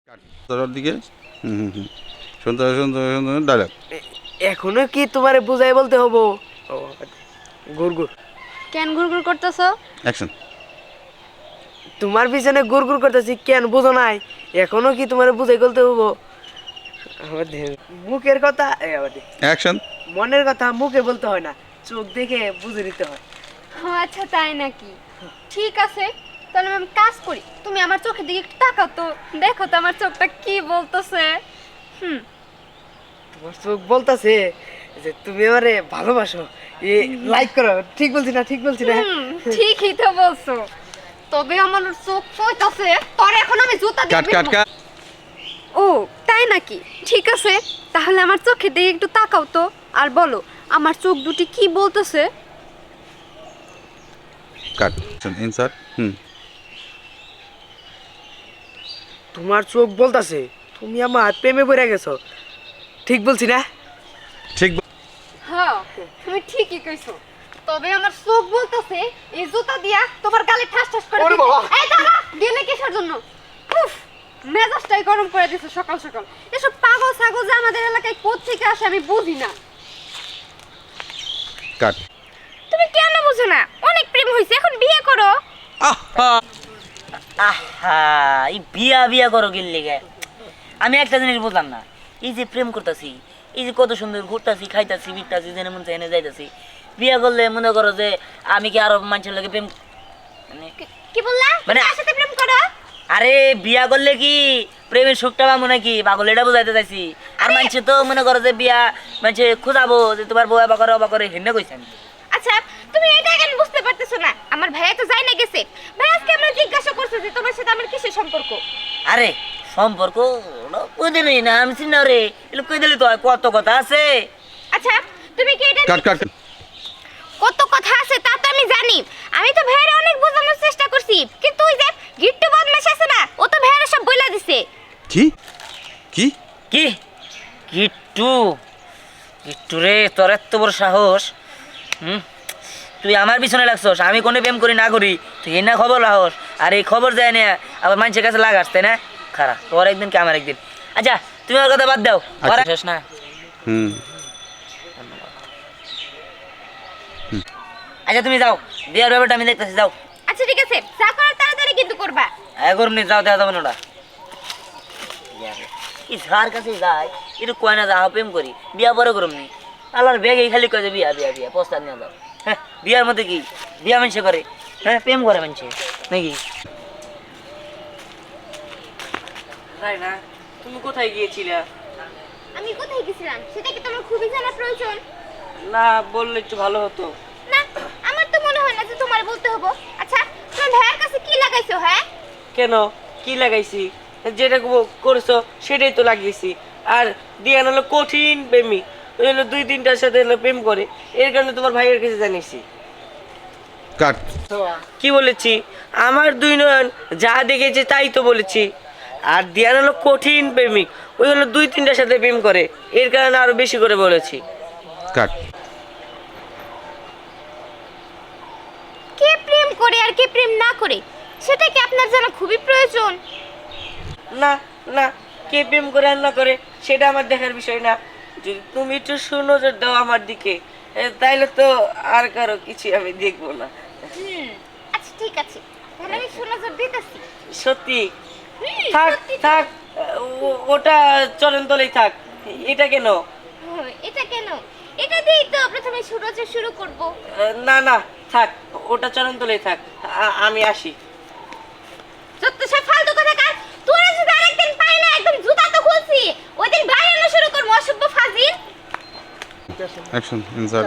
তোর দিকে শুনতে শুনতে শুনতে ডায়লগ। এখনো কি তোমারে বুঝাই বলতে হবো? গুড়গুড় কেন গুড়গুড় করতেছ? অ্যাকশন। তোমার পিছনে গুড়গুড় করতেছি কেন বুঝো নাই? এখনো কি তোমারে বুঝাই বলতে হবো? মুখের কথা অ্যাকশন। মনের কথা মুখে বলতে হয় না, চোখ দেখে বুঝে নিতে হয়। ও আচ্ছা, তাই নাকি? ঠিক আছে, তাহলে আমি কাজ করি। তুমি আমার চোখের দিকে একটু তাকাও তো, দেখো তো আমার চোখটা কি বলতেছে। তোমার চোখ বলতেছে যে তুমি আমারে ভালোবাসো, লাইক করো। ঠিক বলছি না? ঠিক বলছি না? ঠিকই তো বলছো, তবে আমার চোখ কইতাছে তোর এখন আমি জুতা কাট দিয়ে কাট কাট। ও তাই নাকি? ঠিক আছে, তাহলে আমার চোখের দিকে একটু তাকাও তো, আর বলো আমার চোখ দুটি কি বলতেছে। কাট। ইনসার্ট। তোমার চোখ বলতেছে তুমি আমার প্রেমে পড়ে গেছো। ঠিক বলছি না? ঠিক। হ্যাঁ, তুমি ঠিকই কইছো, তবে আমার চোখ বলতেছে এই জুতা দিয়া তোমার গালে ঠাস ঠাস করে ওরে দিতে। বাবা! এই দাঁড়া, গেলে কিসের জন্য? উফ, মেজাজটাই গরম করে দিছো সকাল সকাল। এসব পাগল ছাগল যে আমাদের এলাকায় কোথা থেকে আসে আমি বুঝি না। কাট। তুমি কেন বুঝো না? অনেক প্রেম হইছে, এখন বিয়ে করো। আহা আহা, এই বিয়া বিয়া করো গেলে গে। আমি একটা জিনিস বুঝলাম না, এই যে প্রেম করতেছি, এই যে কত সুন্দর ঘুরতাছি, খাইতাছি, বিকতাছি, জেনে মন চাই যাইতাছি, বিয়া করলে মনে করো যে আমি কি আরো মানুষের লোকে প্রেম মানে কি বললা? মানে কার সাথে প্রেম করো? আরে বিয়া করলে কি প্রেমের সুখটা পাবো নাকি? পাগল এটা বুঝাইতে চাইছি। আর মানুষে তো মনে করো যে বিয়া মানুষে খোঁজাবো যে তোমার বউ অবা করে হিন্নে কইছে আমি। আচ্ছা, তুমি এটা কেন বুঝতে পারতেছো না? আমার ভাইয়া তো যাই না গেছে, ভাই আজকে আমরা জিজ্ঞাসা করছে যে তোমার সাথে আমার কিসের সম্পর্ক। আরে সম্পর্ক কই দিলি না, আমি চিনি না রে, এগুলো কই দিলি তো হয়, কত কথা আছে। আচ্ছা, তুমি কি এটা কাট কাট। কত কথা আছে তা তো আমি জানি। আমি তো ভাইয়ারে অনেক বোঝানোর চেষ্টা করছি, কিন্তু ওই যে গিট্টু বদমাশ আছে না, ও তো ভাইয়ারে সব বইলা দিছে। কি কি কি কিট্টু? কিট্টু রে, তোর এত বড় সাহস! তুই আমার পিছনে লাগছস, আমি কোনো প্রেম করি না করি, তুই এই না খবর লাহস, আর এই খবর যায় না আবার মানুষের কাছে লাগাস, তাই না? খারাপ, তোর একদিন কি আমার একদিন। আচ্ছা, তুমি ওর কথা বাদ দাও, ওরা শেষ না। আচ্ছা তুমি যাও, বিয়ার ব্যাপারটা আমি দেখতেছি, যাও। আচ্ছা ঠিক আছে, যা করার তাড়াতাড়ি কিন্তু করবা। গরম নেই, যাও, দেওয়া যাবে না ওটা। এই যার কাছে যায় একটু কয় না, যাও প্রেম করি, বিয়া পরে গরম নেই। আল্লাহর ব্যাগ এই খালি কয় যে বিয়া বিয়া বিয়া, প্রস্তাব নিয়ে যাও। হ্যাঁ, বিয়ার মধ্যে কি বিয়া মানুষে করে? হ্যাঁ, প্রেম করে মানুষে নাকি? তাই না? তুমি কোথায় গিয়েছিলা? আমি কোথায় গেছিলাম সেটা কি তোমার খুবই জানার প্রয়োজন? না বললে একটু ভালো হতো। না, আমার তো মনে হয় না যে তোমার বলতে হবে। আচ্ছা, তোমার ভাইয়ের কাছে কি লাগাইছো? হ্যাঁ, কেন? কি লাগাইছি? যেটা করছো সেটাই তো লাগিয়েছি। আর দিয়ান হলো কঠিন প্রেমিক, ওই হলো 2-3টার সাথে হলো প্রেম করে, এর কারণে তোমার ভাইয়ের কাছে জানিয়েছি। কাট। কি বলেছি? আমার দুই নয়ন যা দেখেছে তাই তো বলেছি। আর দিয়ান হলো কঠিন প্রেমিক, ওই হলো 2-3টার সাথে প্রেম করে, এর কারণে আরো বেশি করে বলেছি। কাট। কে প্রেম করে আর কে প্রেম না করে সেটা কি আপনার জানা খুবই প্রয়োজন? না না, কে প্রেম করে আর না করে সেটা আমার দেখার বিষয় না। যদি তুমি একটু সুনজর দাও আমার দিকে, তাইলে তো আর কারো কিছু আমি দেখবো না। আচ্ছা ঠিক আছে, তাহলে আমি সুনজর দিতেছি। সত্যি? থাক থাক, ওটা চরণ তলেই থাক। এটা কেন? এটা কেন? এটা দিয়েই তো প্রথমে সুনজর শুরু করব। না না, থাক, ওটা চরণ তলেই থাক। আমি আসি। যত সব ফালতু কথা কার, তোরা যদি আরেকদিন পাই না একদম জুতা তো খুলছি, ওই দিন বাইরে শুরু করব। অসভ্য ফাজিল। অ্যাকশন। ইনসার্ট।